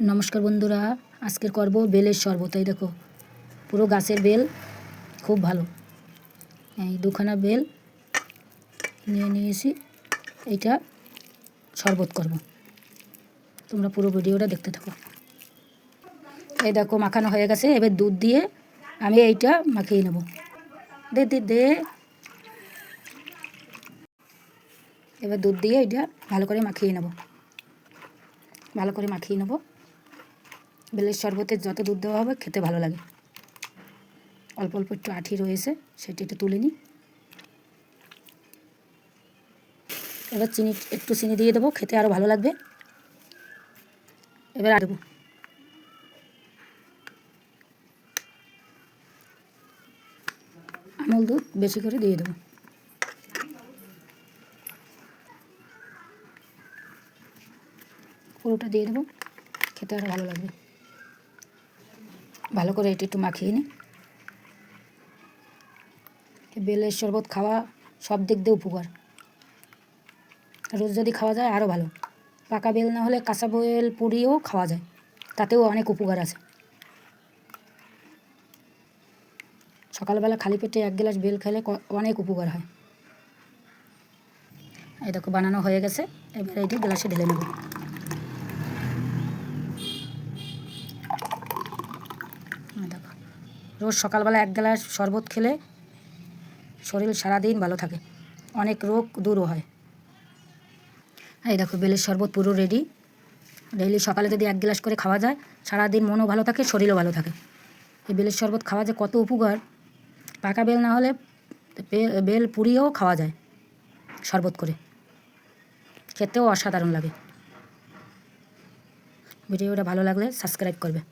নমস্কার বন্ধুরা, আজকে করব বেলের শরবত। এই দেখো, পুরো গাছের বেল, খুব ভালো। এই দুখানা বেল নিয়ে নিয়েছি, এইটা শরবত করব। তোমরা পুরো ভিডিওটা দেখতে থাকো। এই দেখো মাখানো হয়ে গেছে, এবার দুধ দিয়ে আমি এইটা মাখিয়ে নেব। দে দে দে এবার দুধ দিয়ে এইটা ভালো করে মাখিয়ে নেব। বেলের শরবতে যত দুধ দেওয়া হবে খেতে ভালো লাগে। অল্প অল্প একটু আঠি রয়েছে, সেটা একটু তুলে নিই। এবার একটু চিনি দিয়ে দেবো, খেতে আরও ভালো লাগবে। এবার দেবো আমুল দুধ, বেশি করে দিয়ে দেবো। পুরোটা দিয়ে দেবো, খেতে আরও ভালো লাগবে। ভালো করে এটা একটু মাখিয়ে নিই। বেলের শরবত খাওয়া সব দিক দিয়ে উপকার। রোজ যদি খাওয়া যায় আরও ভালো। পাকা বেল না হলে কাঁচা বেল পুড়িয়েও খাওয়া যায়, তাতেও অনেক উপকার আছে। সকালবেলা খালি পেটে 1 গ্লাস বেল খেলে অনেক উপকার হয়। এই দেখো বানানো হয়ে গেছে, এবার এইটি গ্লাসে ঢেলে নেব। দেখো, রোজ সকালবেলা 1 গ্লাস শরবত খেলে শরীর সারাদিন ভালো থাকে, অনেক রোগ দূরও হয়। এই দেখো বেলের শরবত পুরো রেডি। ডেইলি সকালে যদি 1 গ্লাস করে খাওয়া যায়, সারাদিন মনও ভালো থাকে, শরীরও ভালো থাকে। এই বেলের শরবত খাওয়া যে কত উপকার। পাকা বেল না হলে বেল পুড়িয়েও খাওয়া যায় শরবত করে, খেতেও অসাধারণ লাগে। ভিডিওটা ভালো লাগলে সাবস্ক্রাইব করবে।